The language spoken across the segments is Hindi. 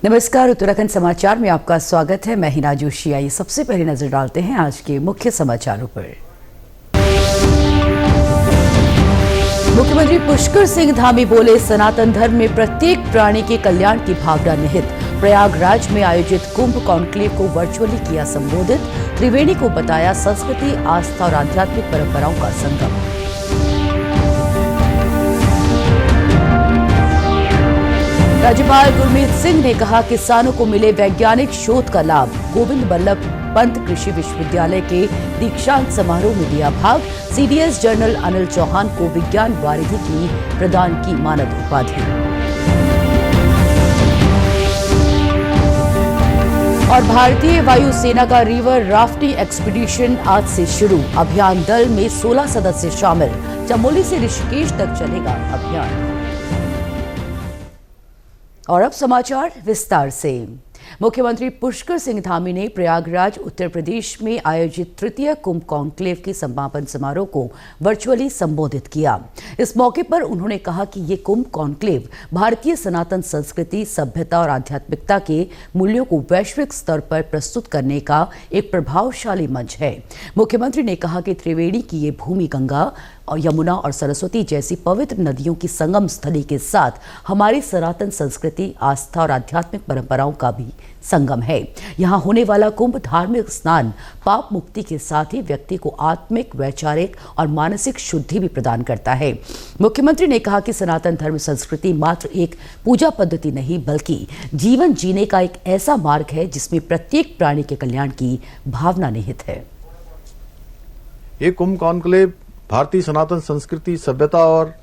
नमस्कार, उत्तराखंड समाचार में आपका स्वागत है। मैं हिना जोशी। आइए सबसे पहले नजर डालते हैं आज के मुख्य समाचारों पर। मुख्यमंत्री पुष्कर सिंह धामी बोले, सनातन धर्म में प्रत्येक प्राणी के कल्याण की भावना निहित। प्रयागराज में आयोजित कुंभ कॉन्क्लेव को वर्चुअली किया संबोधित। त्रिवेणी को बताया संस्कृति, आस्था और आध्यात्मिक परंपराओं का संगम। राज्यपाल गुरमीत सिंह ने कहा, किसानों को मिले वैज्ञानिक शोध का लाभ। गोविंद बल्लभ पंत कृषि विश्वविद्यालय के दीक्षांत समारोह में लिया भाग। सीडीएस जनरल अनिल चौहान को विज्ञान वारिधि की प्रदान की मानद उपाधि। और भारतीय वायुसेना का रिवर राफ्टिंग एक्सपीडिशन आज से शुरू। अभियान दल में 16 सदस्य शामिल। चमोली से ऋषिकेश तक चलेगा अभियान। और अब समाचार विस्तार से। मुख्यमंत्री पुष्कर सिंह धामी ने प्रयागराज उत्तर प्रदेश में आयोजित तृतीय कुंभ कॉन्क्लेव के समापन समारोह को वर्चुअली संबोधित किया। इस मौके पर उन्होंने कहा कि ये कुंभ कॉन्क्लेव भारतीय सनातन संस्कृति, सभ्यता और आध्यात्मिकता के मूल्यों को वैश्विक स्तर पर प्रस्तुत करने का एक प्रभावशाली मंच है। मुख्यमंत्री ने कहा कि त्रिवेणी की ये भूमि गंगा और यमुना और सरस्वती जैसी पवित्र नदियों की संगम स्थली के साथ हमारी सनातन संस्कृति, आस्था और आध्यात्मिक परंपराओं का भी संगम है। यहाँ होने वाला कुंभ धार्मिक स्नान पाप मुक्ति के साथ ही व्यक्ति को आत्मिक, वैचारिक और मानसिक शुद्धि भी प्रदान करता है। मुख्यमंत्री ने कहा कि सनातन धर्म संस्कृति मात्र एक पूजा पद्धति नहीं, बल्कि जीवन जीने का एक ऐसा मार्ग है जिसमें प्रत्येक प्राणी के कल्याण की भावना निहित है। ये कुंभ कॉन्क्लेव भारतीय सनातन संस्कृति, सभ्यता और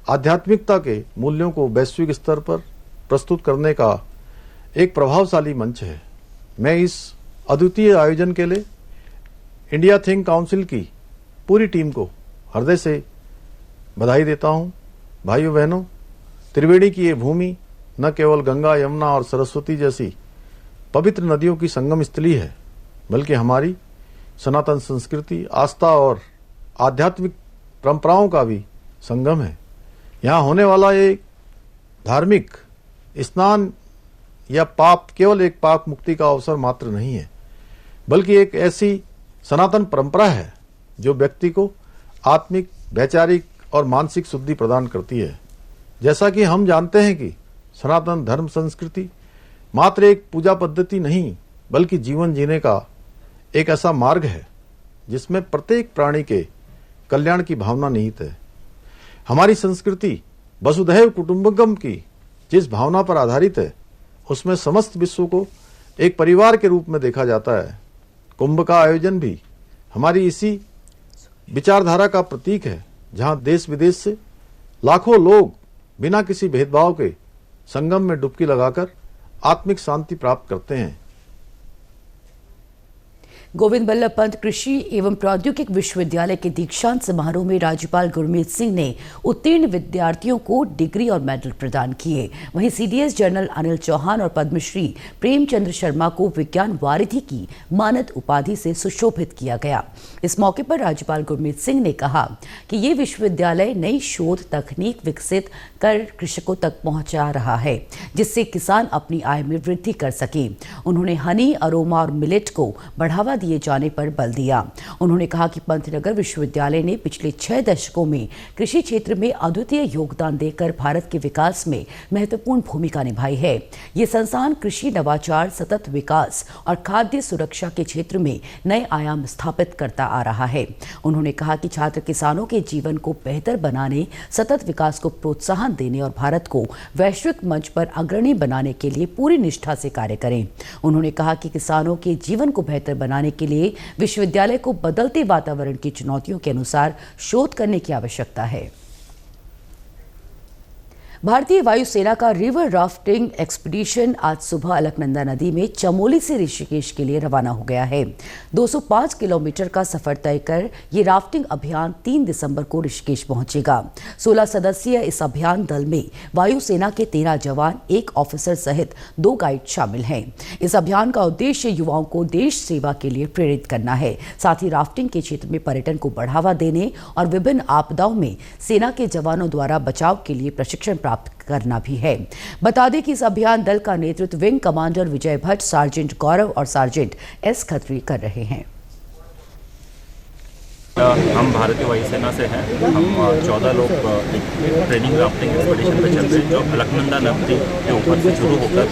आध्यात्मिकता के मूल्यों को वैश्विक स्तर पर प्रस्तुत करने का एक प्रभावशाली मंच है। मैं इस अद्वितीय आयोजन के लिए इंडिया थिंक काउंसिल की पूरी टीम को हृदय से बधाई देता हूं। भाइयों बहनों, त्रिवेणी की ये भूमि न केवल गंगा, यमुना और सरस्वती जैसी पवित्र नदियों की संगम स्थली है, बल्कि हमारी सनातन संस्कृति, आस्था और आध्यात्मिक परंपराओं का भी संगम है। यहाँ होने वाला ये धार्मिक स्नान या पाप केवल एक पाप मुक्ति का अवसर मात्र नहीं है, बल्कि एक ऐसी सनातन परंपरा है जो व्यक्ति को आत्मिक, वैचारिक और मानसिक शुद्धि प्रदान करती है। जैसा कि हम जानते हैं कि सनातन धर्म संस्कृति मात्र एक पूजा पद्धति नहीं, बल्कि जीवन जीने का एक ऐसा मार्ग है जिसमें प्रत्येक प्राणी के कल्याण की भावना निहित है। हमारी संस्कृति वसुधैव कुटुंबकम की जिस भावना पर आधारित है, उसमें समस्त विश्व को एक परिवार के रूप में देखा जाता है। कुंभ का आयोजन भी हमारी इसी विचारधारा का प्रतीक है, जहां देश विदेश से लाखों लोग बिना किसी भेदभाव के संगम में डुबकी लगाकर आत्मिक शांति प्राप्त करते हैं। गोविंद बल्लभ पंत कृषि एवं प्रौद्योगिक विश्वविद्यालय के दीक्षांत समारोह में राज्यपाल गुरमीत सिंह ने उत्तीर्ण विद्यार्थियों को डिग्री और मेडल प्रदान किए। वहीं सीडीएस जनरल अनिल चौहान और पद्मश्री प्रेमचंद्र शर्मा को विज्ञान वारिधि की मानद उपाधि से सुशोभित किया गया। इस मौके पर राज्यपाल गुरमीत सिंह ने कहा कि ये विश्वविद्यालय नई शोध तकनीक विकसित कर कृषकों तक पहुंचा रहा है, जिससे किसान अपनी आय में वृद्धि कर सके। उन्होंने हनी, अरोमा और मिलेट को बढ़ावा दिए जाने पर बल दिया। उन्होंने कहा कि पंतनगर विश्वविद्यालय ने पिछले 6 दशकों में कृषि क्षेत्र में अद्वितीय योगदान देकर भारत के विकास में महत्वपूर्ण भूमिका निभाई है। ये संस्थान कृषि नवाचार, सतत विकास और खाद्य सुरक्षा के क्षेत्र में नए आयाम स्थापित करता आ रहा है। उन्होंने कहा कि छात्र किसानों के जीवन को बेहतर बनाने, सतत विकास को प्रोत्साहन देने और भारत को वैश्विक मंच पर अग्रणी बनाने के लिए पूरी निष्ठा से कार्य करें। उन्होंने कहा कि किसानों के जीवन को बेहतर बनाने के लिए विश्वविद्यालय को बदलते वातावरण की चुनौतियों के अनुसार शोध करने की आवश्यकता है। भारतीय वायुसेना का रिवर राफ्टिंग एक्सपीडिशन आज सुबह अलकनंदा नदी में चमोली से ऋषिकेश के लिए रवाना हो गया है। 205 किलोमीटर का सफर तय कर ये राफ्टिंग अभियान 3 दिसंबर को ऋषिकेश पहुंचेगा। 16 सदस्यीय इस अभियान दल में वायुसेना के 13 जवान, 1 ऑफिसर सहित 2 गाइड शामिल हैं। इस अभियान का उद्देश्य युवाओं को देश सेवा के लिए प्रेरित करना है, साथ ही राफ्टिंग के क्षेत्र में पर्यटन को बढ़ावा देने और विभिन्न आपदाओं में सेना के जवानों द्वारा बचाव के लिए प्रशिक्षण प्राप्त करना भी है। बता दें कि इस अभियान दल का नेतृत्व विंग कमांडर विजय भट्ट, सार्जेंट गौरव और सार्जेंट एस खत्री कर रहे हैं। हम भारतीय वायुसेना से हैं। हम 14 लोग ट्रेनिंग राफ्टिंग एक्सपीडिशन पे चल रहे हैं, जो अलकनंदा नदी के ऊपर से शुरू होकर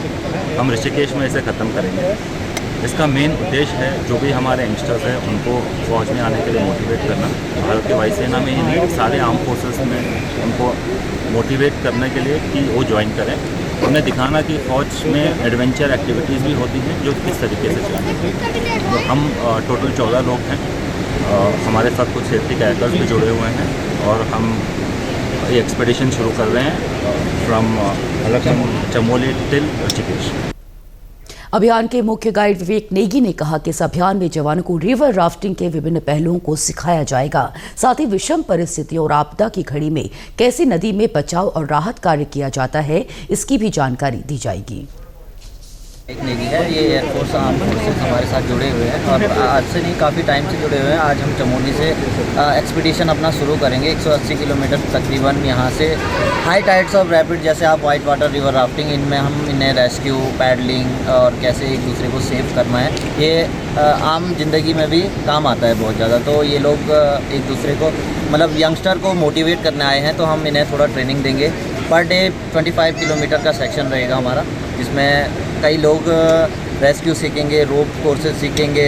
हम ऋषिकेश में इसे ख़त्म करेंगे। इसका मेन उद्देश्य है जो भी हमारे यंगस्टर्स हैं उनको फौज में आने के लिए मोटिवेट करना। भारतीय वायुसेना में ही नहीं, सारे आर्म फोर्सेस में उनको मोटिवेट करने के लिए कि वो ज्वाइन करें। उन्हें दिखाना कि फ़ौज में एडवेंचर एक्टिविटीज़ भी होती हैं जो किस तरीके से चलती हैं। तो हम टोटल 14 लोग हैं। हमारे साथ कुछ सेफ्टी कैरेक्टर्स भी जुड़े हुए हैं और हम ये एक्सपेडिशन शुरू कर रहे हैं फ्रॉम चमोली टिल ऋषिकेश। अभियान के मुख्य गाइड विवेक नेगी ने कहा कि इस अभियान में जवानों को रिवर राफ्टिंग के विभिन्न पहलुओं को सिखाया जाएगा। साथ ही विषम परिस्थितियों और आपदा की घड़ी में कैसे नदी में बचाव और राहत कार्य किया जाता है, इसकी भी जानकारी दी जाएगी। एक नेवी है, ये एयरफोर्स आर्म फोर्सेस हमारे साथ जुड़े हुए हैं और आज से नहीं, काफ़ी टाइम से जुड़े हुए हैं। आज हम चमोली से एक्सपीडिशन अपना शुरू करेंगे 180 किलोमीटर तकरीबन यहाँ से। हाई टाइड्स ऑफ रैपिड, जैसे आप वाइट वाटर रिवर राफ्टिंग, इनमें हम इन्हें रेस्क्यू, पैडलिंग और कैसे एक दूसरे को सेव करना है, ये आम जिंदगी में भी काम आता है बहुत ज़्यादा। तो ये लोग एक दूसरे को, मतलब यंगस्टर को मोटिवेट करने आए हैं, तो हम इन्हें थोड़ा ट्रेनिंग देंगे। पर डे 25 किलोमीटर का सेक्शन रहेगा हमारा, जिसमें कई लोग रेस्क्यू सीखेंगे, रोप कोर्सेज सीखेंगे,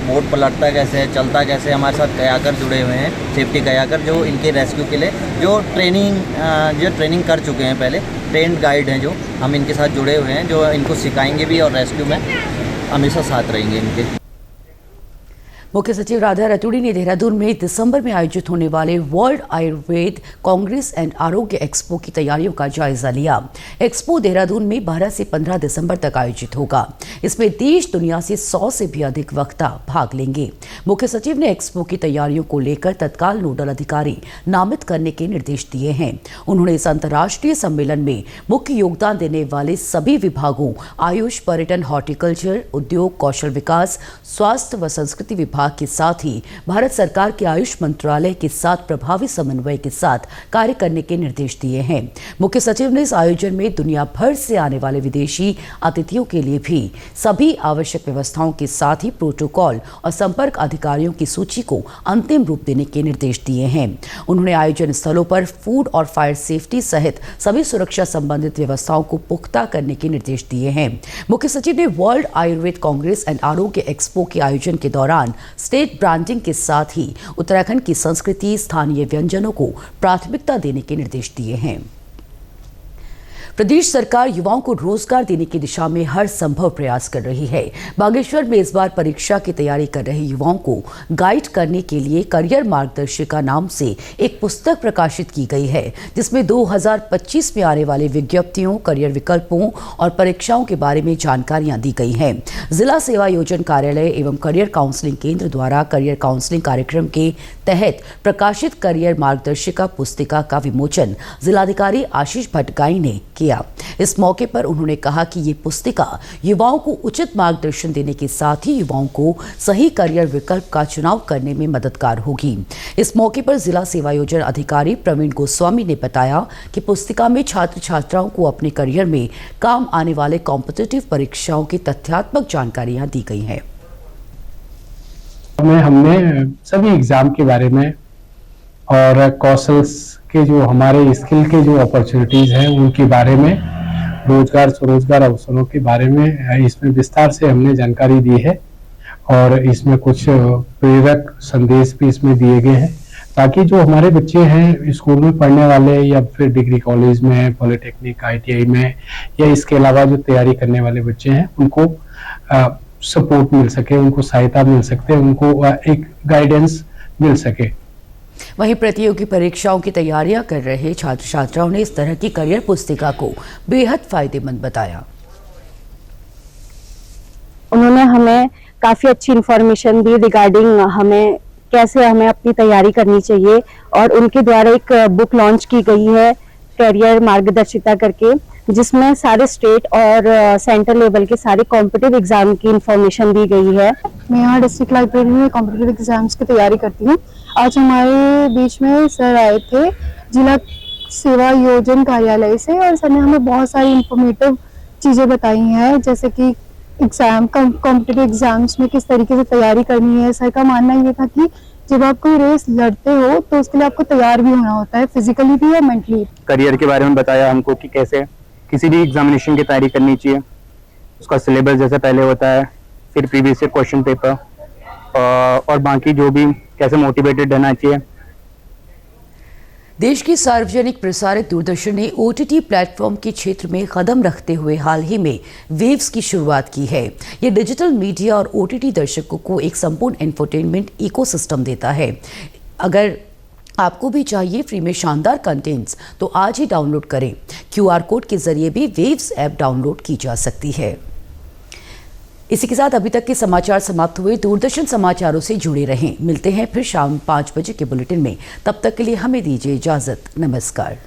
बोट पलटता कैसे है, चलता कैसे। हमारे साथ कयाकर जुड़े हुए हैं, सेफ्टी कयाकर, जो इनके रेस्क्यू के लिए जो ट्रेनिंग कर चुके हैं, पहले ट्रेंड गाइड हैं, जो हम इनके साथ जुड़े हुए हैं, जो इनको सिखाएंगे भी और रेस्क्यू में हमेशा साथ रहेंगे इनके। मुख्य सचिव राधा रतूड़ी ने देहरादून में दिसंबर में आयोजित होने वाले वर्ल्ड आयुर्वेद कांग्रेस एंड आरोग्य एक्सपो की तैयारियों का जायजा लिया। एक्सपो देहरादून में 12 से 15 दिसंबर तक आयोजित होगा। इसमें देश दुनिया से 100 से भी अधिक वक्ता भाग लेंगे। मुख्य सचिव ने एक्सपो की तैयारियों को लेकर तत्काल नोडल अधिकारी नामित करने के निर्देश दिए हैं। उन्होंने इस अंतर्राष्ट्रीय सम्मेलन में मुख्य योगदान देने वाले सभी विभागों, आयुष, पर्यटन, हॉर्टिकल्चर, उद्योग, कौशल विकास, स्वास्थ्य व संस्कृति विभाग के साथ ही भारत सरकार के आयुष मंत्रालय के साथ प्रभावी समन्वय के साथ कार्य करने के निर्देश दिए हैं। मुख्य सचिव ने इस आयोजन में दुनिया भर से आने वाले विदेशी अतिथियों के लिए भी सभी आवश्यक व्यवस्थाओं के साथ ही प्रोटोकॉल और संपर्क अधिकारियों की सूची को अंतिम रूप देने के निर्देश दिए हैं। उन्होंने आयोजन स्थलों पर फूड और फायर सेफ्टी सहित सभी सुरक्षा संबंधित व्यवस्थाओं को पुख्ता करने के निर्देश दिए हैं। मुख्य सचिव ने वर्ल्ड आयुर्वेद कांग्रेस एंड आरोग्य एक्सपो के आयोजन के दौरान स्टेट ब्रांडिंग के साथ ही उत्तराखंड की संस्कृति, स्थानीय व्यंजनों को प्राथमिकता देने के निर्देश दिए हैं। प्रदेश सरकार युवाओं को रोजगार देने की दिशा में हर संभव प्रयास कर रही है। बागेश्वर में इस बार परीक्षा की तैयारी कर रहे युवाओं को गाइड करने के लिए करियर मार्गदर्शिका नाम से एक पुस्तक प्रकाशित की गई है, जिसमें 2025 में आने वाले विज्ञप्तियों, करियर विकल्पों और परीक्षाओं के बारे में जानकारियां दी गई हैं। जिला सेवा योजन कार्यालय एवं करियर काउंसलिंग केंद्र द्वारा करियर काउंसलिंग कार्यक्रम के तहत प्रकाशित करियर मार्गदर्शिका पुस्तिका का विमोचन जिलाधिकारी आशीष भट्टगाई ने किया। इस मौके पर उन्होंने कहा कि ये पुस्तिका युवाओं को उचित मार्गदर्शन देने के साथ ही युवाओं को सही करियर विकल्प का चुनाव करने में मददगार होगी। इस मौके पर जिला सेवा योजना अधिकारी प्रवीण गोस्वामी ने बताया कि पुस्तिका में छात्र छात्राओं को अपने करियर में काम आने वाले कॉम्पिटिटिव परीक्षाओं की तथ्यात्मक जानकारियां दी गई हैं। हमने सभी एग्जाम के बारे में और कौशल्स के जो हमारे स्किल के जो अपॉर्चुनिटीज हैं उनके बारे में, रोजगार स्वरोजगार अवसरों के बारे में इसमें विस्तार से हमने जानकारी दी है और इसमें कुछ प्रेरक संदेश भी इसमें दिए गए हैं, ताकि जो हमारे बच्चे हैं स्कूल में पढ़ने वाले या फिर डिग्री कॉलेज में, पॉलिटेक्निक, ITI में या इसके अलावा जो तैयारी करने वाले बच्चे हैं उनको सपोर्ट मिल सके, उनको सहायता मिल सकते, उनको एक गाइडेंस मिल सके। वहीं प्रतियोगी परीक्षाओं की तैयारियां कर रहे छात्र छात्राओं ने इस तरह की करियर पुस्तिका को बेहद फायदेमंद बताया। उन्होंने हमें काफी अच्छी इंफॉर्मेशन दी रिगार्डिंग हमें कैसे हमें अपनी तैयारी करनी चाहिए, और उनके द्वारा एक बुक लॉन्च की गई है करियर मार्गदर्शिता करके, जिसमें सारे स्टेट और सेंट्रल लेवल के सारे कॉम्पिटिटिव एग्जाम की इंफॉर्मेशन दी गई है। मैं यहाँ डिस्ट्रिक्ट लाइब्रेरी में कॉम्पिटिटिव एग्जाम्स की तैयारी करती हूँ। आज हमारे बीच में सर आए थे जिला सेवा योजन कार्यालय से, और सर ने हमें बहुत सारी इंफॉर्मेटिव चीज़ें बताई हैं, जैसे कि कॉम्पिटिटिव एग्जाम्स में किस तरीके से तैयारी करनी है। सर का मानना ये था कि जब आप कोई रेस लड़ते हो तो उसके लिए आपको तैयार भी होना होता है, फिजिकली भी और मेंटली। करियर के बारे में बताया हमको कि कैसे किसी भी एग्जामिनेशन की तैयारी करनी चाहिए, उसका सिलेबस जैसे पहले होता है, फिर प्रीवियस ईयर क्वेश्चन पेपर और बाकी जो भी कैसे मोटिवेटेड रहना चाहिए। देश की सार्वजनिक प्रसारित दूरदर्शन ने OTT प्लेटफॉर्म के क्षेत्र में कदम रखते हुए हाल ही में वेव्स की शुरुआत की है। ये डिजिटल मीडिया और OTT दर्शकों को एक संपूर्ण इंफोटेनमेंट इकोसिस्टम देता है। अगर आपको भी चाहिए फ्री में शानदार कंटेंट्स तो आज ही डाउनलोड करें। QR कोड के जरिए भी वेव्स ऐप डाउनलोड की जा सकती है। इसी के साथ अभी तक के समाचार समाप्त हुए। दूरदर्शन समाचारों से जुड़े रहें। मिलते हैं फिर शाम 5 बजे के बुलेटिन में। तब तक के लिए हमें दीजिए इजाजत। नमस्कार।